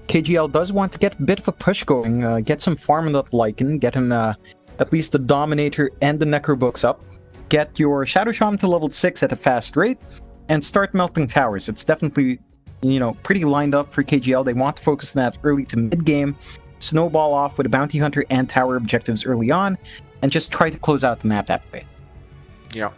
KGL does want to get a bit of a push going, get some farm on that Lycan, get him at least the Dominator and the Necro books up, get your Shadow Shaman to level 6 at a fast rate, and start melting towers. It's definitely, you know, pretty lined up for KGL. They want to focus on that early to mid-game, snowball off with a Bounty Hunter and tower objectives early on, and just try to close out the map that way. Yeah.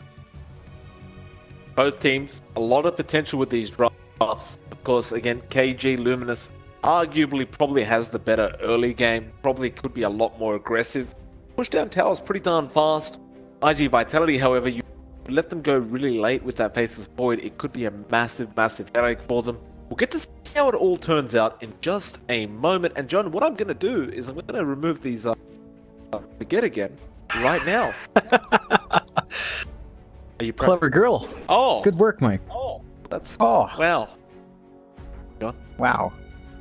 Both teams, a lot of potential with these drafts. Of course, again, Gaming.Luminous arguably probably has the better early game, probably could be a lot more aggressive. Push down towers pretty darn fast. IG Vitality, however, you let them go really late with that Faceless Void, it could be a massive, massive headache for them. We'll get to see how it all turns out in just a moment. And John, what I'm going to do is I'm going to remove these forget again right now. Are you clever girl? Oh, good work, Mike. Oh, that's wow. John, wow.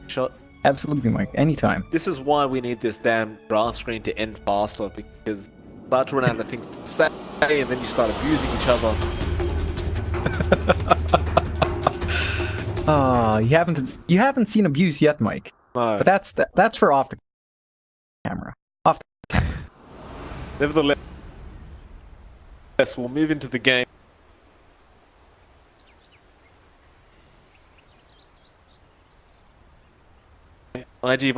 Shot. Absolutely, Mike. Anytime. This is why we need this damn draft screen to end faster, because you start to run out of things to say, and then you start abusing each other. You haven't seen abuse yet, Mike. No. But that's for off the camera. Off the camera. Nevertheless, we'll move into the game. IG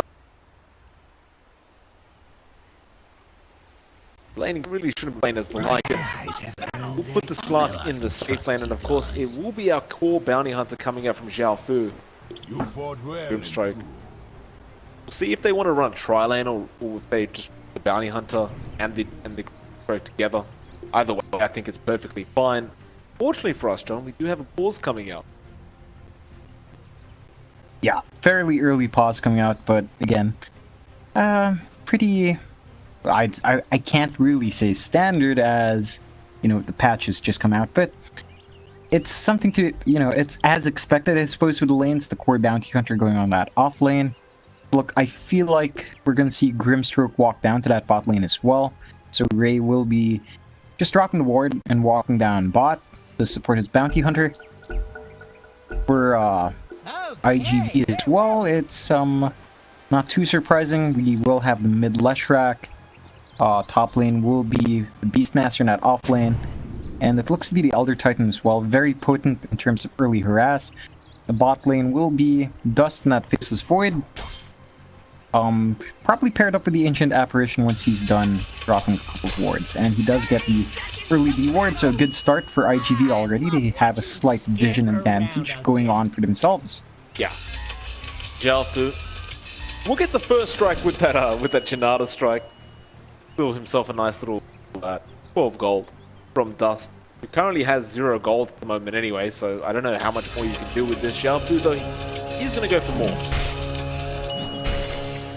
laning really shouldn't be playing as the Lycan. We'll put the Slark in the safe lane, and of course it will be our core bounty hunter coming out from Zhao Fu. Grimstroke. We'll see if they want to run tri-lane or if they just the bounty hunter and the Grimstroke together. Either way, I think it's perfectly fine. Fortunately for us, John, we do have a pause coming out. Yeah, fairly early pause coming out, but again, pretty. I can't really say standard, as you know, the patch has just come out, but it's something to, you know, it's as expected, I suppose, with the lanes. The core bounty hunter going on that off lane. Look, I feel like we're gonna see Grimstroke walk down to that bot lane as well. So Ray will be just dropping the ward and walking down bot to support his bounty hunter. For IGV as well, it's not too surprising. We will have the mid Leshrac. Top lane will be the Beastmaster in that off lane, and it looks to be the Elder Titan as well. Very potent in terms of early harass. The bot lane will be Dust in that Faceless Void. Probably paired up with the Ancient Apparition once he's done dropping a couple of wards, and he does get the early B ward, so a good start for IGV already. They have a slight vision advantage going on for themselves. Yeah. Zhao Fu. We'll get the first strike with that Janata strike. Build himself a nice little 12 gold from Dust. He currently has 0 gold at the moment anyway, so I don't know how much more you can do with this. Zhao Fu, though, he's going to go for more.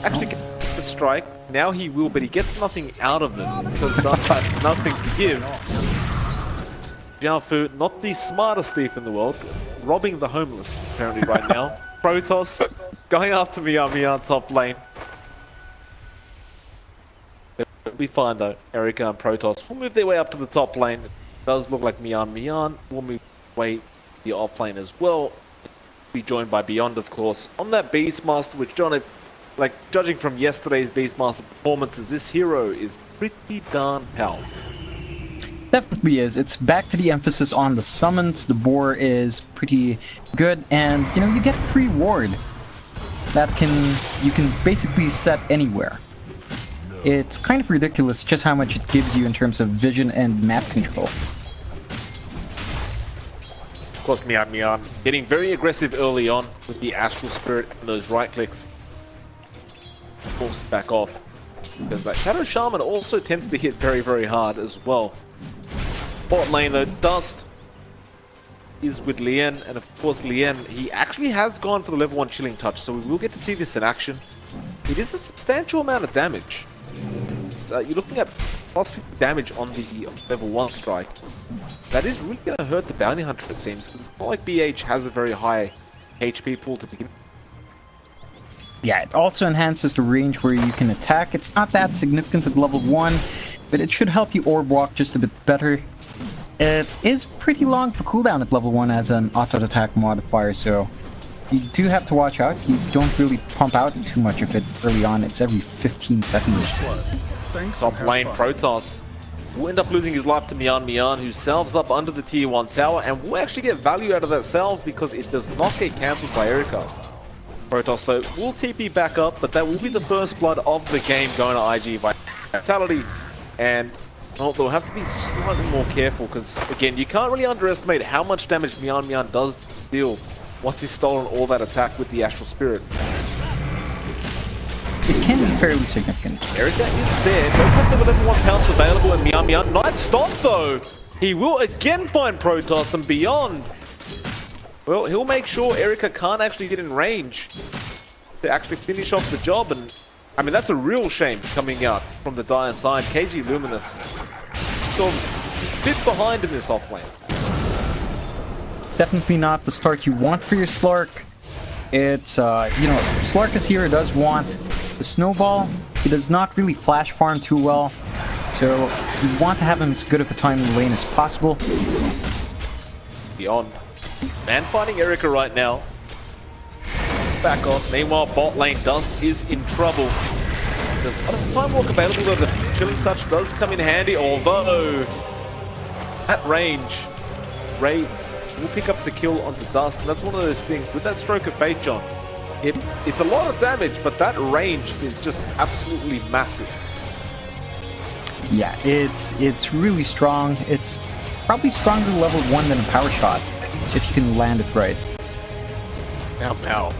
Actually, get the strike. Now he will, but he gets nothing out of it because Dust has nothing to give. Zhao Fu, not the smartest thief in the world, robbing the homeless apparently right now. Protoss going after Mian top lane. It'll be fine though. Erica and Protoss will move their way up to the top lane. It does look like Mian will move way to the off lane as well. Be joined by Beyond, of course, on that Beastmaster, which, John, if, like, judging from yesterday's Beastmaster performances, this hero is pretty darn powerful. Definitely is. It's back to the emphasis on the summons. The boar is pretty good, and you know, you get a free ward that you can basically set anywhere. It's kind of ridiculous just how much it gives you in terms of vision and map control. Of course, Mian getting very aggressive early on with the Astral Spirit and those right clicks. Forced back off, because that Shadow Shaman also tends to hit very, very hard as well. Bot lane though, Dust is with Lien, and of course Lien, he actually has gone for the level 1 Chilling Touch, so we will get to see this in action. It is a substantial amount of damage. You're looking at plus 50 damage on the level 1 strike. That is really going to hurt the Bounty Hunter, it seems, because it's not like BH has a very high HP pool to begin. Yeah, it also enhances the range where you can attack. It's not that significant at level 1, but it should help you orb walk just a bit better. It is pretty long for cooldown at level 1 as an auto attack modifier, so you do have to watch out. You don't really pump out too much of it early on. It's every 15 seconds. Top lane Protoss will end up losing his life to Mian, who salves up under the tier 1 tower, and will actually get value out of that salve because it does not get cancelled by Erica. Protoss though will TP back up, but that will be the first blood of the game going to IG Vitality, and well, they'll have to be slightly more careful because, again, you can't really underestimate how much damage Mian does deal once he's stolen all that attack with the Astral Spirit. It can be fairly significant. Erica is there, does have the level 1 pounce available in Mian. Nice stop though! He will again find Protoss and beyond. Well, he'll make sure Erica can't actually get in range to actually finish off the job, and I mean, that's a real shame coming out from the Dire side. KG.Luminous sort of bit behind in this offlane. Definitely not the start you want for your Slark. It's, you know, Slark is here, does want the snowball. He does not really flash farm too well, so you want to have him as good of a time in the lane as possible. Beyond. Man fighting Erica right now. Back off. Meanwhile, bot lane Dust is in trouble. There's a lot of time walk available, though the Chilling Touch does come in handy, although at range, Ray will pick up the kill onto Dust, and that's one of those things with that Stroke of Fate, John. It's a lot of damage, but that range is just absolutely massive. Yeah, it's really strong. It's probably stronger level 1 than a power shot, if you can land it right. Now,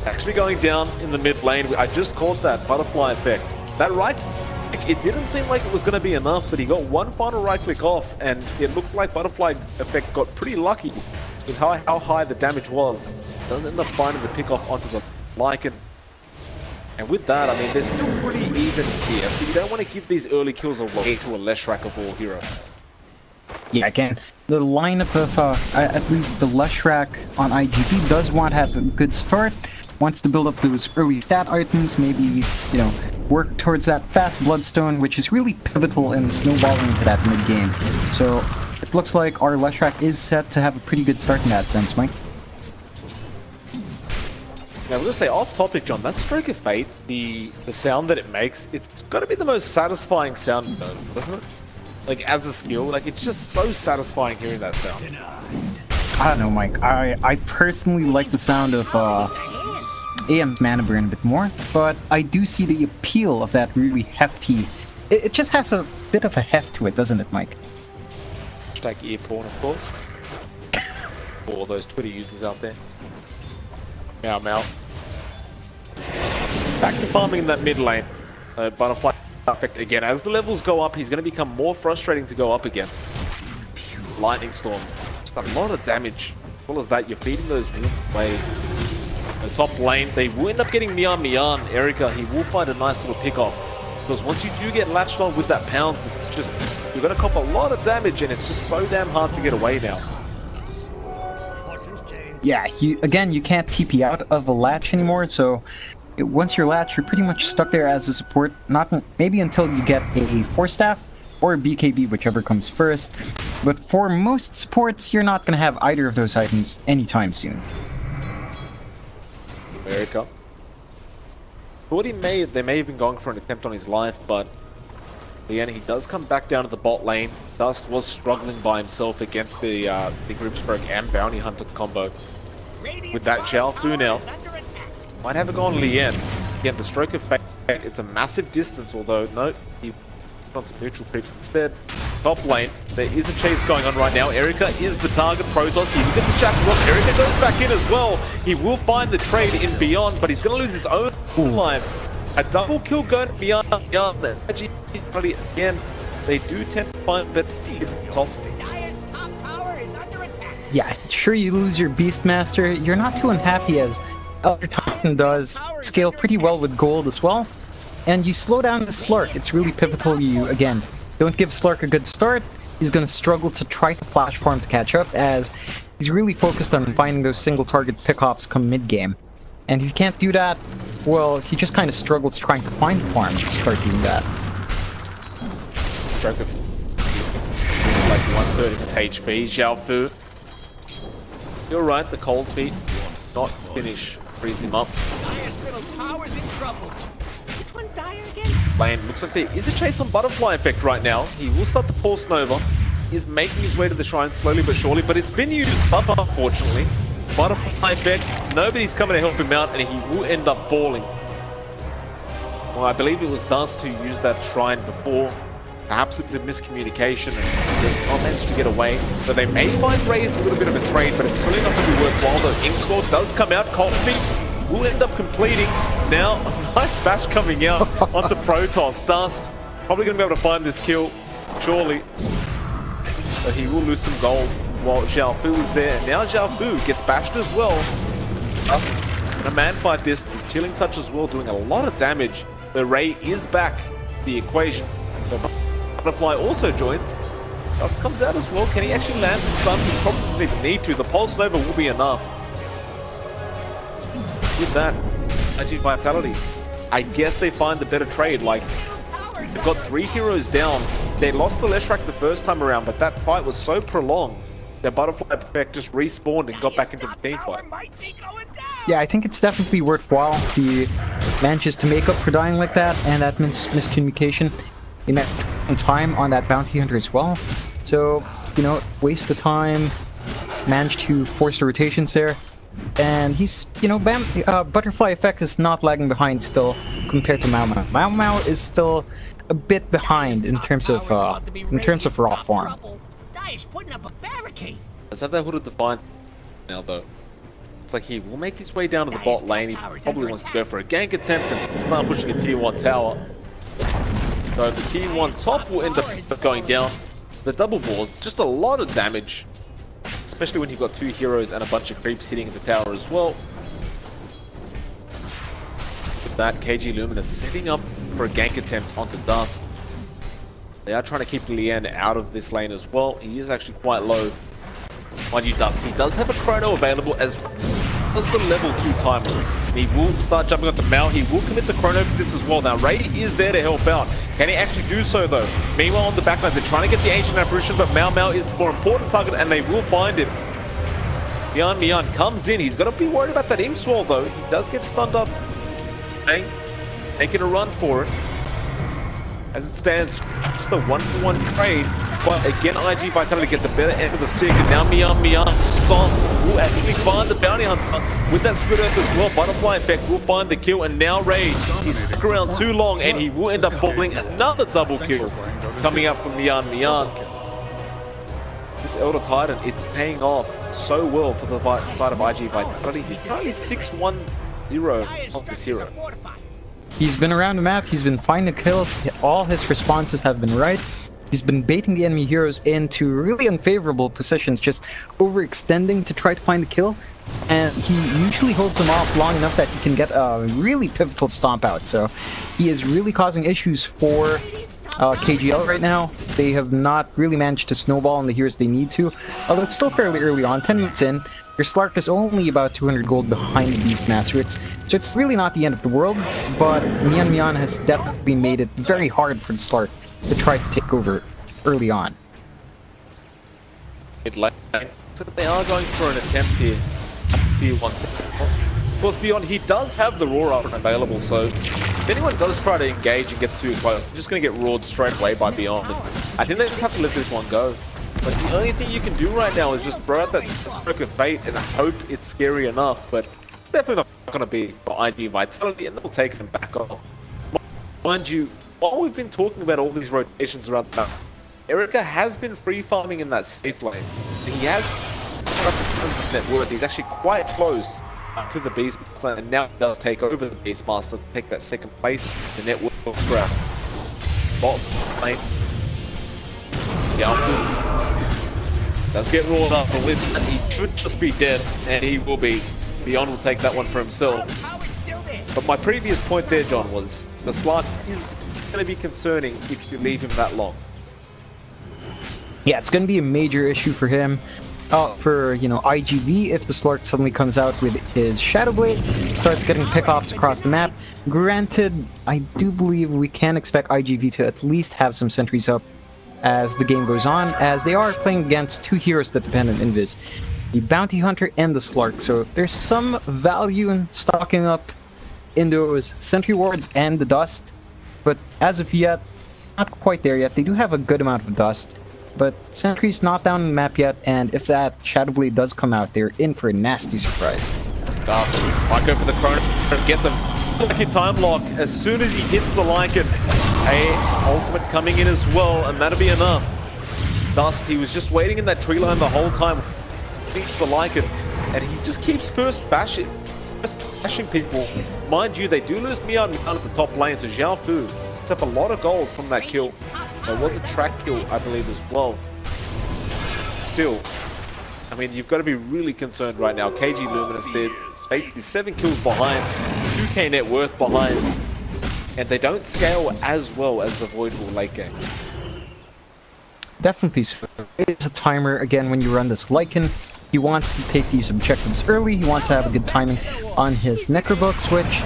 actually going down in the mid lane, I just caught that butterfly effect. That right, it didn't seem like it was going to be enough, but he got one final right click off, and it looks like butterfly effect got pretty lucky with how high the damage was. Does end up finding the pick off onto the Lycan. And with that, I mean, they're still pretty even CS, but you don't want to give these early kills away to a Leshrac of all hero. Yeah, again, the lineup of at least the Leshrac on IGT does want to have a good start. Wants to build up those early stat items, maybe, you know, work towards that fast Bloodstone, which is really pivotal in snowballing into that mid game. So it looks like our Leshrac is set to have a pretty good start in that sense, Mike. Now, I was going to say, off topic, John, that Stroke of Fate, the sound that it makes, it's got to be the most satisfying sound, doesn't it? Like, as a skill, like, it's just so satisfying hearing that sound. I don't know, Mike. I personally like the sound of AM Mana Burn a bit more, but I do see the appeal of that really hefty... It just has a bit of a heft to it, doesn't it, Mike? Hashtag ear porn, of course. For all those Twitter users out there. Meow meow. Back to farming in that mid lane. Butterfly effect again. As the levels go up, he's going to become more frustrating to go up against. Lightning Storm. Just a lot of damage. As well as that, you're feeding those wounds away. The top lane, they will end up getting Mian. Erica, he will find a nice little pick off. Because once you do get latched on with that pounce, it's just, you're going to cop a lot of damage, and it's just so damn hard to get away now. Yeah, again, you can't TP out of a latch anymore, so once you're latched, you're pretty much stuck there as a support, maybe until you get a Force Staff or a BKB, whichever comes first. But for most supports, you're not going to have either of those items anytime soon. Erica. Thought they may have been going for an attempt on his life, but again, he does come back down to the bot lane. Dust was struggling by himself against the Group Stroke and Bounty Hunter combo. With that Zhao Fu now, might have it gone Lien. Again, the Stroke of Fate, it's a massive distance, although no, he on some neutral creeps instead. Top lane, there is a chase going on right now. Erica is the target. Protoss, he look at the chapter rock. Erica goes back in as well. He will find the trade in Beyond, but he's going to lose his own life. A double kill going to Beyond. Again, they do tend to find better steeds top. Yeah, sure, you lose your Beastmaster. You're not too unhappy, as Elder Titan does scale pretty well with gold as well. And you slow down the Slark. It's really pivotal. You, again, don't give Slark a good start. He's going to struggle to try to flash farm to catch up, as he's really focused on finding those single target pickoffs come mid-game. And if you can't do that, well, he just kind of struggles trying to find a farm to start doing that. Stroke of like 1/3 of his HP. Zhao Fu. You're right, the cold feet not finish, freeze him up. Dire's middle tower's in trouble. Which one, Dire again? Lane, looks like there is a chase on Butterfly Effect right now. He will start the Pulse Nova. He's making his way to the shrine slowly but surely, but it's been used up, unfortunately. Butterfly Effect, nobody's coming to help him out, and he will end up falling. Well, I believe it was Dust who used that shrine before. Perhaps a bit of miscommunication, and they not managed to get away. But they may find Ray's a little bit of a trade, but it's certainly not going to be worthwhile. Though Inksword does come out, Coffee will end up completing. Now, a nice bash coming out onto Protoss. Dust probably going to be able to find this kill, surely. But he will lose some gold while Zhao Fu is there. And now Zhao Fu gets bashed as well. Dust in a man fight this, Chilling Touch as well, doing a lot of damage. The Ray is back in the equation. The Butterfly also joins. Dust comes out as well. Can he actually land the stun? He probably doesn't even need to. The Pulse Nova will be enough. With that, IG Vitality, I guess they find the better trade. Like, they've got 3 heroes down. They lost the Leshrac the first time around, but that fight was so prolonged that Butterfly Effect just respawned and got back into the team fight. Yeah, I think it's definitely worthwhile. He manages to make up for dying like that, and that means miscommunication. He met time on that bounty hunter as well. So, you know, waste the time, managed to force the rotations there. And he's, you know, Butterfly Effect is not lagging behind still compared to Mao Mao. Mao Mao is still a bit behind in terms of raw form. Let's have that Hood of Defiance now, though. It's like he will make his way down to the bot lane. He probably wants to go for a gank attempt and start pushing a tier 1 tower. So the tier 1 top will end up going down. The double balls, just a lot of damage. Especially when you've got 2 heroes and a bunch of creeps sitting in the tower as well. With that, KG.Luminous setting up for a gank attempt onto Dust. They are trying to keep Lian out of this lane as well. He is actually quite low. Mind you, Dust, he does have a chrono available as does the level 2 timer. He will start jumping onto Mao. He will commit the chrono for this as well. Now, Ray is there to help out. Can he actually do so, though? Meanwhile, on the backlines, they're trying to get the Ancient Apparition, but Mao Mao is the more important target, and they will find him. Mian comes in. He's got to be worried about that Inkswell, though. He does get stunned up. Okay. Making a run for it. As it stands, just a 1-for-1 trade. But again, IG Vitality get the better end of the stick, and now Mian will actually find the bounty hunter with that Spirit Earth as well. Butterfly Effect will find the kill, and now Ray, he's stuck around too long, and he will end up falling. Another double kill coming up from Mian. This Elder Titan, it's paying off so well for the side of IG Vitality. He's currently 6-1-0 of this hero. He's been around the map, he's been finding the kills, all his responses have been right. He's been baiting the enemy heroes into really unfavorable positions, just overextending to try to find the kill. And he usually holds them off long enough that he can get a really pivotal stomp out. So he is really causing issues for KGL right now. They have not really managed to snowball on the heroes they need to. Although it's still fairly early on, 10 minutes in. Your Slark is only about 200 gold behind the Beastmaster. So it's really not the end of the world, but Mian has definitely made it very hard for the Slark to try to take over early on. So they are going for an attempt here at tier 1. Of course, Beyond, he does have the Roar up available, so if anyone does try to engage and gets too close, they're just going to get roared straight away by Beyond. And I think they just have to let this one go. But the only thing you can do right now is just throw out that stroke of fate and hope it's scary enough, but it's definitely not going to be for IG Vitality, and they'll take them back off. Mind you, while we've been talking about all these rotations around the map, Erica has been free farming in that safe lane. He has net worth. He's actually quite close to the Beastmaster, and now he does take over the Beastmaster to take that second place. The net worth grab. Bot lane. Yeah, does get rolled up, but with that, he should just be dead, and he will be. Beyond will take that one for himself. But my previous point there, John, was the Slark is going to be concerning if you leave him that long. Yeah, it's going to be a major issue for him. For, you know, IGV, if the Slark suddenly comes out with his Shadow Blade, starts getting pickoffs across the map. Granted, I do believe we can expect IGV to at least have some sentries up as the game goes on, as they are playing against 2 heroes that depend on Invis. the Bounty Hunter and the Slark. So there's some value in stocking up in those Sentry Wards and the Dust. But as of yet, not quite there yet. They do have a good amount of Dust. But Sentry's not down on the map yet, and if that Shadow Blade does come out, they're in for a nasty surprise. Dust might go for the Chrono, gets a lucky time lock as soon as he hits the Lycan. A ultimate coming in as well, and that'll be enough. Dust, he was just waiting in that tree line the whole time, beats the Lycan, and he just keeps first bashing people. Mind you, they do lose Mian at the top lane, so Xiao Fu picks up a lot of gold from that kill. There was a track kill, I believe, as well. Still, I mean, you've got to be really concerned right now. KG.Luminous, they're basically 7 kills behind, 2k net worth behind, and they don't scale as well as the Void will late game. Definitely so. It's a timer, again, when you run this Lycan. He wants to take these objectives early. He wants to have a good timing on his Necrobook switch.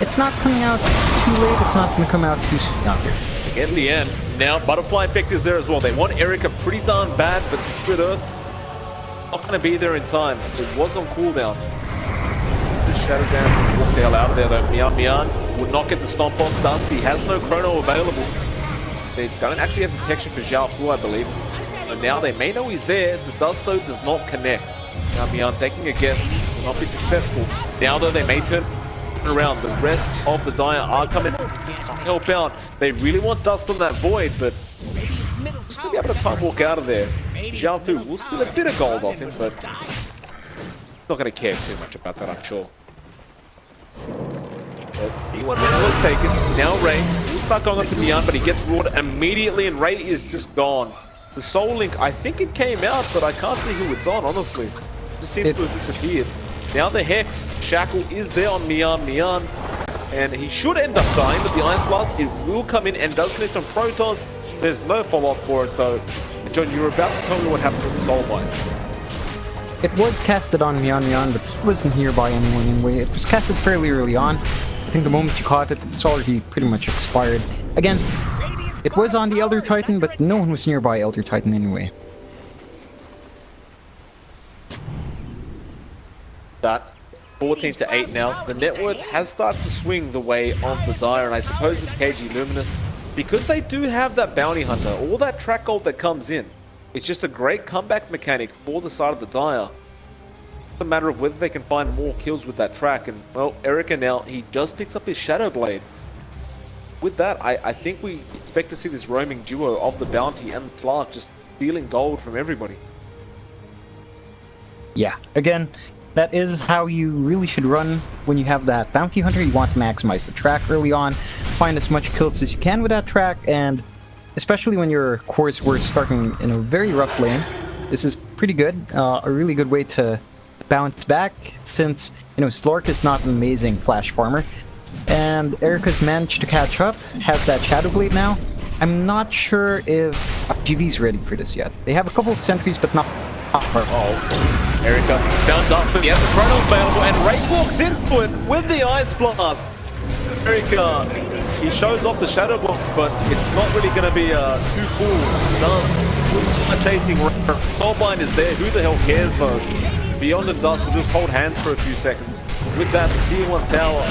It's not coming out too late. It's not going to come out too soon out here. In the end, now Butterfly Effect is there as well. They want Erica pretty darn bad, but the Split Earth not going to be there in time. It was on cooldown. The Shadow Dance and walk the hell out of there though. Mian would not get the stomp on Dust. He has no chrono available. They don't actually have detection for Xiao Fu, I believe. So now they may know he's there. The Dust though does not connect. Now Mian taking a guess, will not be successful. Now though they may turn around. The rest of the Dire are coming to help out. They really want Dust on that Void, but just gonna be able to time walk out of there. Xiao Fu will steal a bit of gold off him, but not gonna care too much about that, I'm sure. But E1 was taken. Now Ray will start going on to Mian, but he gets roared immediately, and Ray is just gone. The Soul Link, I think it came out, but I can't see who it's on, honestly. It just seems to have disappeared. Now the Hex Shackle is there on Mian, and he should end up dying, but the Ice Blast, it will come in and does connect on Protoss. There's no follow-up for it though. John, you were about to tell me what happened with the Soulbind. It was casted on Mian, but it wasn't here by anyone anyway. It was casted fairly early on. I think the moment you caught it, it's already pretty much expired. Again, it was on the Elder Titan, but no one was nearby Elder Titan anyway. That 14 to 8 now. The net worth has started to swing the way of the Dire, and I suppose with KG.Luminous, because they do have that Bounty Hunter, all that track gold that comes in, it's just a great comeback mechanic for the side of the Dire. It's a matter of whether they can find more kills with that track, and well, Erica now, he just picks up his Shadow Blade. With that, I think we expect to see this roaming duo of the Bounty and the Slark just stealing gold from everybody. Yeah, again, that is how you really should run when you have that Bounty Hunter. You want to maximize the track early on, find as much kills as you can with that track, and especially when your cores were starting in a very rough lane, this is pretty good. A really good way to bounce back, since, you know, Slark is not an amazing flash farmer, and Erica's managed to catch up, has that Shadow Blade now. I'm not sure if GV's ready for this yet. They have a couple of sentries, but not oh, Erica found up, he has the chrono available, and Ray walks into it with the Ice Blast. Erica, he shows off the Shadow Block, but it's not really going to be too cool. Dust chasing Soulbind is there. Who the hell cares though? Beyond the Dust will just hold hands for a few seconds. With that, the Tier 1 tower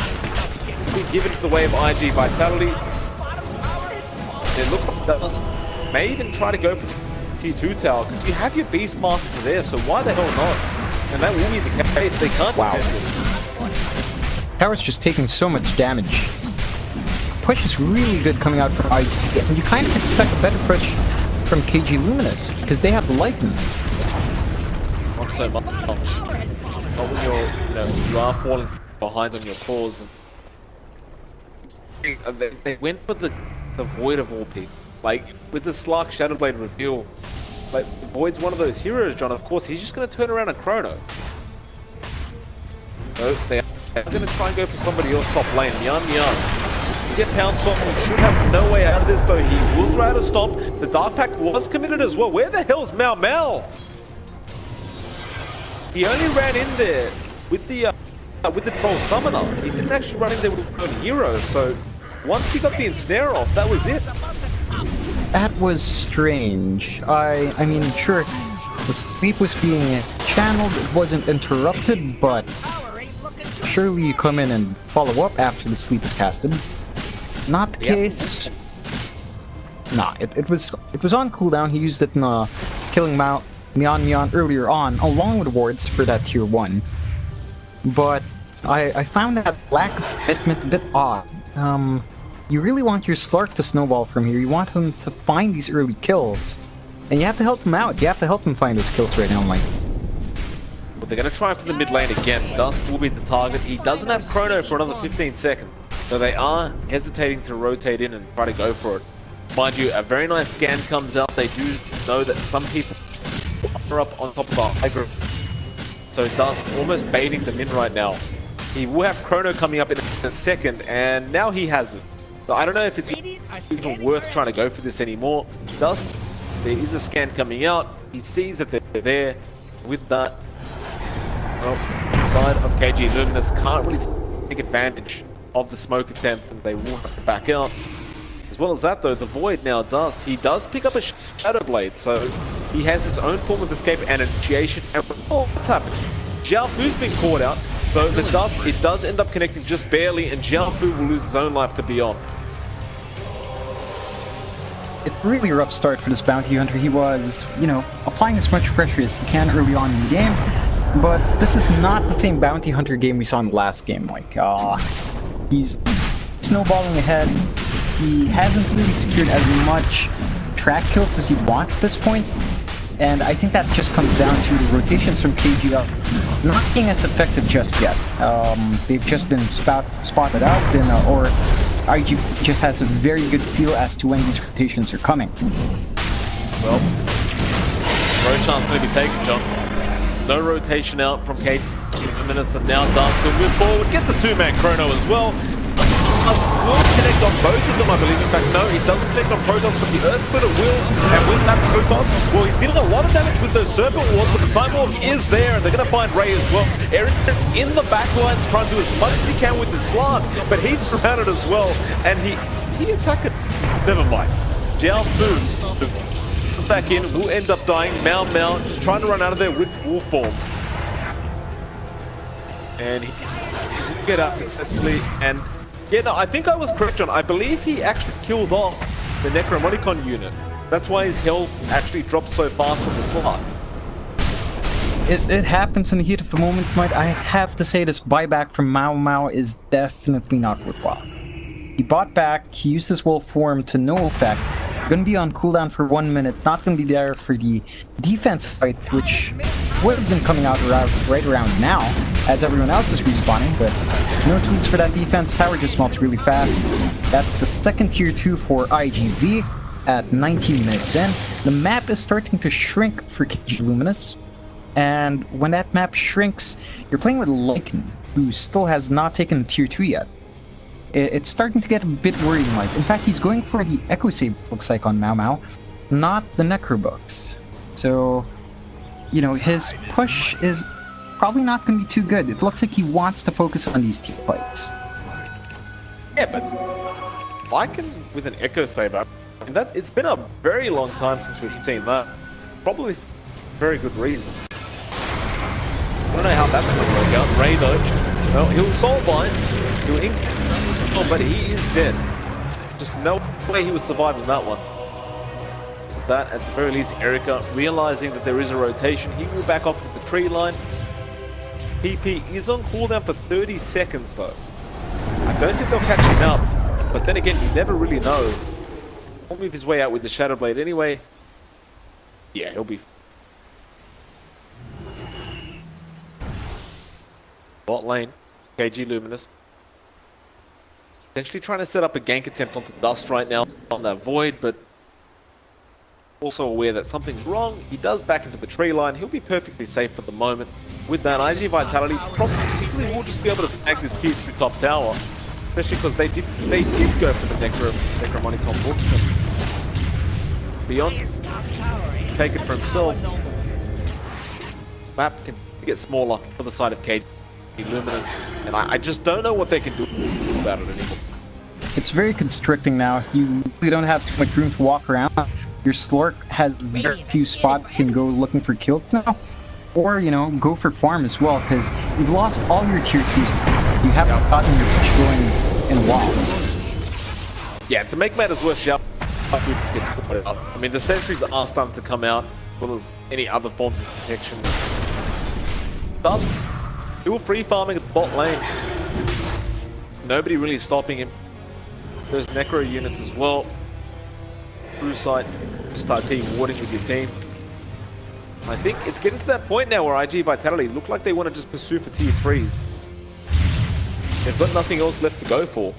will be given to the way of IG Vitality. It looks like Dust may even try to go for the Tier 2 tower, because you have your Beastmaster there, so why the hell not? And that will be the case. They can't defend this. Tower's just taking so much damage. Push is really good coming out from IG, and you kind of expect a better push from KG.Luminous, because they have the Lycan. Not so much. Not when you're, you are falling behind on your cores. They went for the Void of all people. Like, with the Slark Shadowblade reveal, like, Void's one of those heroes, John. Of course, he's just going to turn around a Chrono. So they are going to try and go for somebody else top lane. Mian. Get pound stop. He should have no way out of this, though. He will try to stop. The Dark Pact was committed as well. Where the hell's Mau? He only ran in there with the Troll Summoner. He didn't actually run in there with a hero. So once he got the Ensnare off, that was it. That was strange. I mean, sure, The sleep was being channeled, it wasn't interrupted, but Power ain't looking too surely you come in and follow up after the sleep is casted. Not the Yep. case. Nah, it was on cooldown. He used it in killing Mian earlier on, along with wards for that tier 1. But I found that lack of commitment a bit odd. You really want your Slark to snowball from here. You want him to find these early kills. And you have to help him out. You have to help him find those kills right now, Mike. But they're going to try for the mid lane again. Dust will be the target. He doesn't have Chrono for another 15 seconds. So they are hesitating to rotate in and try to go for it. Mind you, a very nice scan comes out. They do know that some people are up on top of the high group. So Dust almost baiting them in right now. He will have Chrono coming up in a second, and now he has it. So I don't know if it's even worth trying to go for this anymore. Dust, there is a scan coming out. He sees that they're there. With that, well, side of KG.Luminous can't really take advantage of the smoke attempt, and they will have to back out. As well as that, though, the Void now Dust. He does pick up a Shadow Blade, so he has his own form of escape and initiation. And what's happening? Xiaofu's been caught out, so the Dust, it does end up connecting just barely, and Xiaofu will lose his own life to Beyond. It's really a rough start for this bounty hunter. He was, applying as much pressure as he can early on in the game, but this is not the same bounty hunter game we saw in the last game. Like, he's snowballing ahead. He hasn't really secured as much track kills as you'd want at this point, and I think that just comes down to the rotations from KGL not being as effective just yet. They've just been spotted out, or IG just has a very good feel as to when these rotations are coming. Well, Roshan's going to be taken, John. No rotation out from KG.Luminous, and now Dust will move forward. Gets a 2-man Chrono as well. Will connect on both of them, I believe. In fact, no, it doesn't connect on Protoss, but the Earth Splitter will. And with that Protoss, well, he's dealing a lot of damage with those Serpent Wards, but the Time Walk is there, and they're going to find Ray as well. Eric in the backlines trying to do as much as he can with the Slark, but he's surrounded as well, and he attacked it. Never mind. Jiao Fu is back in, will end up dying. Mao just trying to run out of there with Wolf form. And he will get out successfully, and yeah, no, I think I was correct, John. I believe he actually killed off the Necromonicon unit. That's why his health actually dropped so fast on the slot. It happens in the heat of the moment, Mike. I have to say this buyback from Mao is definitely not worthwhile. He bought back, he used his wolf form to no effect. Gonna be on cooldown for 1 minute, not gonna be there for the defense fight, which would have been coming out right around now, as everyone else is respawning, but no tools for that defense. Tower just melts really fast. That's the second tier 2 for IGV at 19 minutes in. The map is starting to shrink for KG.Luminous, and when that map shrinks, you're playing with Lycan, who still has not taken tier 2 yet. It's starting to get a bit worrying, like. In fact, he's going for the Echo Save, looks like, on Mao, not the Necrobooks. So, his push is probably not going to be too good. It looks like he wants to focus on these team fights. Yeah, but Lycan with an Echo Saber, and it's been a very long time since we've seen that. Probably very good reason. I don't know how that's going to work out. Ray, though, well, he'll Soulbind, he'll instant, but he is dead. Just no way he was surviving that one. That, at the very least, Erica, realizing that there is a rotation, he will back off to the tree line. PP is on cooldown for 30 seconds, though. I don't think they'll catch him up, but then again, you never really know. He'll move his way out with the Shadow Blade anyway. Yeah, he'll be... Bot lane, KG.Luminous. Potentially trying to set up a gank attempt onto Dust right now on that Void, but also aware that something's wrong. He does back into the tree line. He'll be perfectly safe for the moment. With that, IG Vitality probably will just be able to snag this tier 2 top tower, especially because they did go for the Necromonicon books, and Beyond take it for himself. Map can get smaller for the side of KG.Luminous, and I just don't know what they can do about it anymore. It's very constricting now. You really don't have too much room to walk around. your Slork has very few spots you can go looking for kills now. Or, you know, go for farm as well, because you've lost all your tier 2s. You haven't gotten your push going in a while. Yeah, to make matters worse, Xiao gets caught out. I mean, the sentries are starting to come out, as well as any other forms of protection. Dust, still free farming at the bot lane. Nobody really stopping him. There's necro units as well. Blue side, start team warding with your team. I think it's getting to that point now where IG Vitality look like they want to just pursue for tier 3s. They've got nothing else left to go for.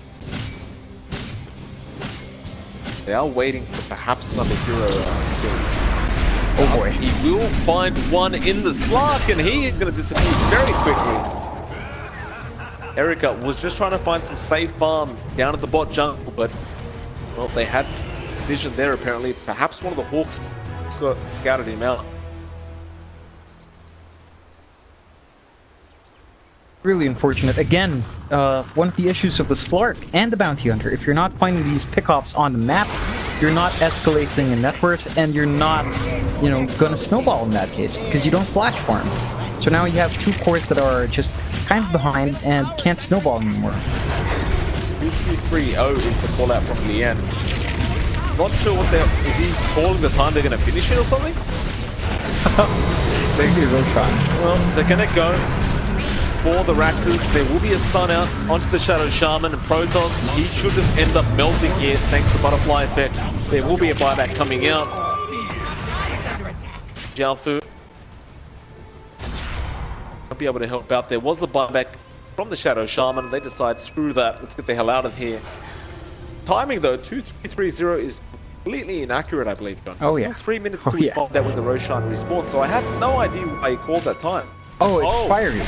They are waiting for perhaps another hero kill. Oh boy. He will find one in the Slark, and he is going to disappear very quickly. Erica was just trying to find some safe farm down at the bot jungle, but, well, they had vision there apparently. Perhaps one of the Hawks scouted him out. Really unfortunate. Again, one of the issues of the Slark and the Bounty Hunter, if you're not finding these pickoffs on the map, you're not escalating in net worth, and you're not, you know, gonna snowball in that case, because you don't flash farm. So now you have two cores that are just kind of behind and can't snowball anymore. 2-3-0 is the call out from Lian. Not sure what they're... Is he calling the time they're gonna finish it or something? Maybe Roshan. Well, they're gonna go for the Raxes. There will be a stun out onto the Shadow Shaman and Protoss. He should just end up melting here thanks to Butterfly Effect. There will be a buyback coming out. Jiaofu won't be able to help out. There was a buyback from the Shadow Shaman. They decide, screw that, let's get the hell out of here. Timing though, 2-3-0 is completely inaccurate, I believe, John. Oh, Still yeah. 3 minutes till we find out when the Roshan respawns, so I have no idea why he called that time. Oh, expiry.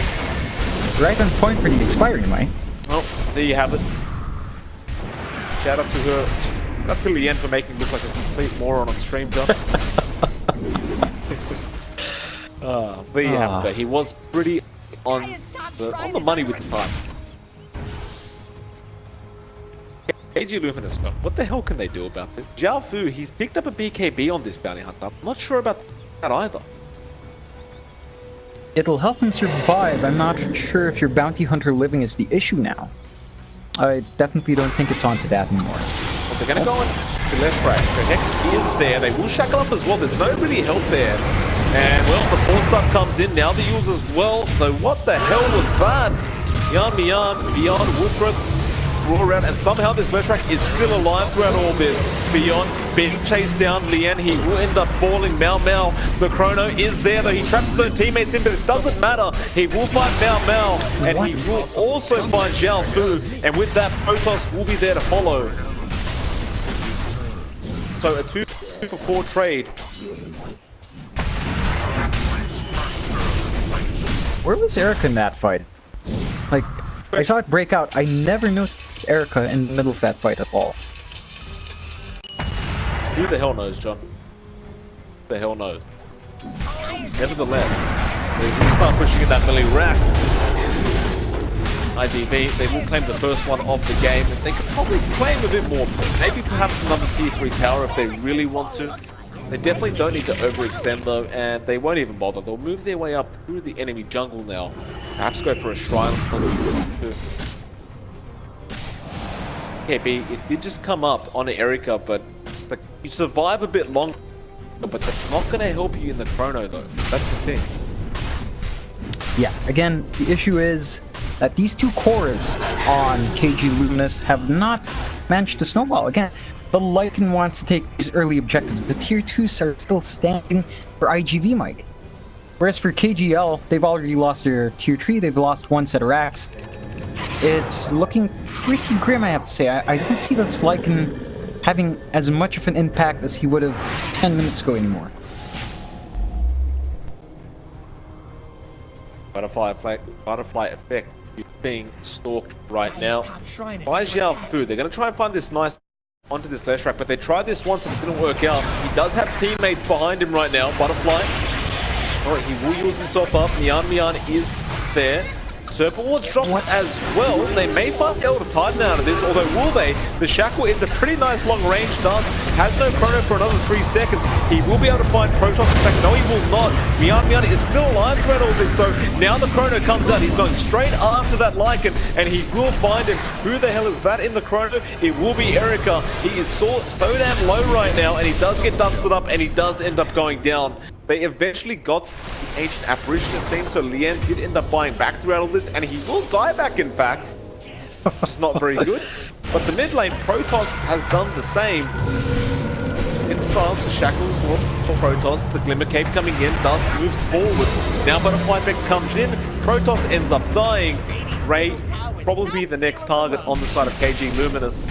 Right on point for the expiry, Mike. Well, there you have it. Shout out to her. Not to Lian for making me look like a complete moron on stream, John. There you have it, though. He was pretty on the money with the time. PSG.Luminous, what the hell can they do about this? Jiaofu, he's picked up a BKB on this bounty hunter. I'm not sure about that either. It'll help him survive. I'm not sure if your bounty hunter living is the issue now. I definitely don't think it's onto that anymore. Well, they're going to go on to left right. So Hex is there. They will shackle up as well. There's no really help there. And, well, the 4-star comes in. Now the use as well. So what the hell was that? Mian, Beyond, Wolfred, roar out, and somehow this Leshrac is still alive throughout all this. Beyond being chased down, Lian, he will end up falling. Mao Mao, the Chrono is there, though he traps his own teammates in, but it doesn't matter. He will find Mao Mao, and he will also find Zhao Fu, and with that, Protoss will be there to follow. So a 2-for-4 trade. Where was Erica in that fight? Like, I saw it break out. I never noticed Erica in the middle of that fight at all. Who the hell knows, John? Who the hell knows? Nevertheless, they will start pushing in that melee rack. IDV, they will claim the first one of the game, and they could probably claim a bit more. Maybe perhaps another tier 3 tower if they really want to. They definitely don't need to overextend though, and they won't even bother. They'll move their way up through the enemy jungle now. Perhaps go for a shrine. KB, it did just come up on Erica, but like, you survive a bit longer, but that's not going to help you in the chrono though. That's the thing. Yeah, again, the issue is that these two cores on PSG.Luminous have not managed to snowball. Again, the Lycan wants to take these early objectives. The tier 2s are still standing for IGV, Mike. Whereas for KGL, they've already lost their tier 3, they've lost one set of racks. It's looking pretty grim, I have to say. I don't see this Lycan having as much of an impact as he would have 10 minutes ago anymore. Butterfly effect is being stalked right now by Zhao Fu. They're going to try and find this nice onto this Leshrac, but they tried this once and it didn't work out. He does have teammates behind him right now. Butterfly. Alright, he will use himself up. Mian is there. Serpent Ward's dropped as well. They may find able to time out of this, although will they? The Shackle is a pretty nice long range dust. has no chrono for another 3 seconds. He will be able to find Protoss. In fact, no, he will not. Mian is still alive throughout all this, though. Now the chrono comes out. He's going straight after that Lycan, and he will find him. Who the hell is that in the chrono? It will be Erica. He is so damn low right now, and he does get dusted up, and he does end up going down. They eventually got the Ancient Apparition, it seems, so Lien did end up buying back throughout all this, and he will die back, in fact. It's not very good. But the mid lane, Protoss has done the same. In the silence, the shackles for Protoss, the Glimmer Cape coming in, Dust moves forward. Now Butterfly Effect comes in, Protoss ends up dying. Ray probably be the next target on the side of Gaming.Luminous.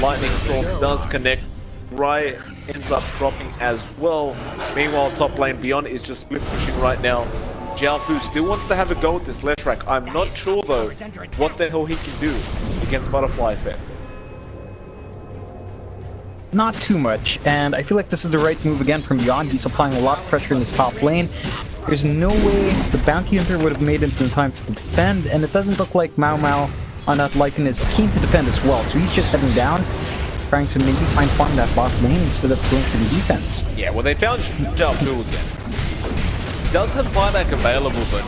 Lightning Storm does connect. Ray ends up dropping as well. Meanwhile, top lane Beyond is just split pushing right now. Xiaofu still wants to have a go at this left track. I'm not sure though what the hell he can do against Butterfly Effect. Not too much, and I feel like this is the right move again from Beyond. He's applying a lot of pressure in this top lane. There's no way the Bounty Hunter would have made it in time to defend, and it doesn't look like Mao Mao on that Lycan is keen to defend as well, so he's just heading down, trying to maybe find farm that bot lane instead of going for the defense. Yeah, well, they found Xiaofu again. He does have buyback available, but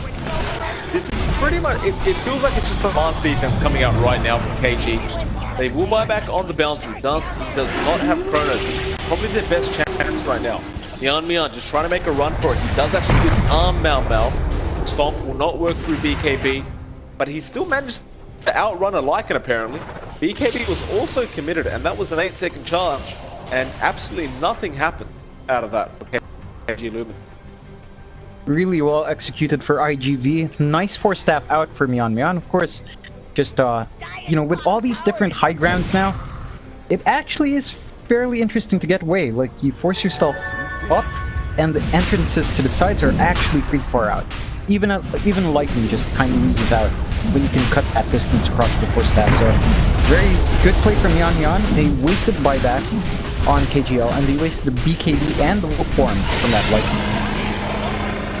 this is pretty much, it feels like it's just the last defense coming out right now from KG. They will buy back on the bounty. Dust, he does not have Chronos. It's probably their best chance right now. Mian just trying to make a run for it. He does actually disarm Mao. Stomp will not work through BKB, but he still managed to outrun a Lycan apparently. BKB was also committed, and that was an 8-second charge, and absolutely nothing happened out of that for Gaming.Luminous. Really well executed for IGV. Nice 4-staff out for Mian. Of course, just, you know, with all these different high grounds now, it actually is fairly interesting to get away. Like, you force yourself up, and the entrances to the sides are actually pretty far out. Even Lightning just kind of loses out when you can cut that distance across the 4-staff. So, very good play from Mian. They wasted buyback on KGL, and they wasted the BKB and the Wolf Form from that Lightning.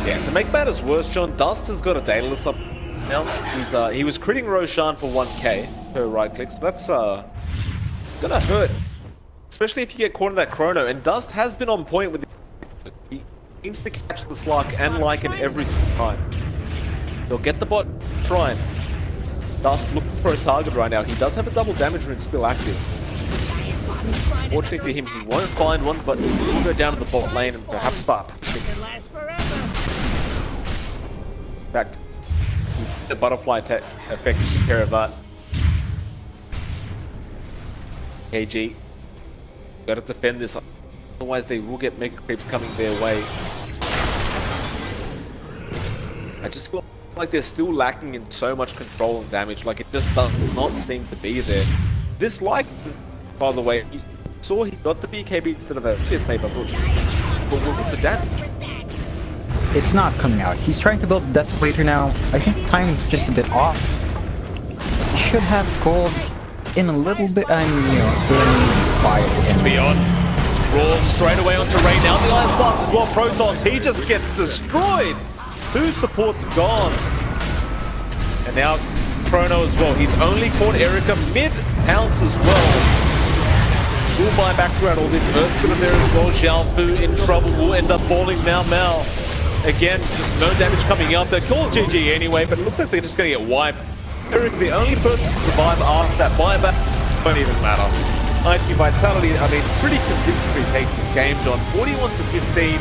Yeah, to make matters worse, John, Dust has got a Daedalus up now. He was critting Roshan for 1k per right click, so that's gonna hurt. Especially if you get caught in that chrono, and Dust has been on point with the, he seems to catch the Slark and Lycan every time. He'll get the bot trying. Dust looking for a target right now. He does have a double damage rune still active. Fortunately for him, he won't find one, but he will go down to the bot lane and perhaps start pushing. In fact, the butterfly effect to take care of that. KG, gotta defend this, otherwise they will get mega creeps coming their way. I just feel like they're still lacking in so much control and damage, like it just does not seem to be there. This Lycan, by the way, you saw he got the BKB instead of a Saber Bush. But what was the damage? It's not coming out. He's trying to build a Desolator now. I think timing's just a bit off. He should have gold in a little bit. I mean, you know, in 5 Beyond. Raw straight away onto Ray now. The Iron Blast as well. Protoss, he just gets destroyed. 2 supports gone. And now Chrono as well. He's only caught Erica mid-pounce as well. We'll buy back throughout all this. Earthspinner there as well. Xiaofu in trouble. Will end up falling Mao. Again, just no damage coming out there. Call GG anyway, but it looks like they're just going to get wiped. Eric, the only person to survive after that buyback, won't even matter. Taichi Vitality, I mean, pretty convincingly take this game, John. 41 to 15.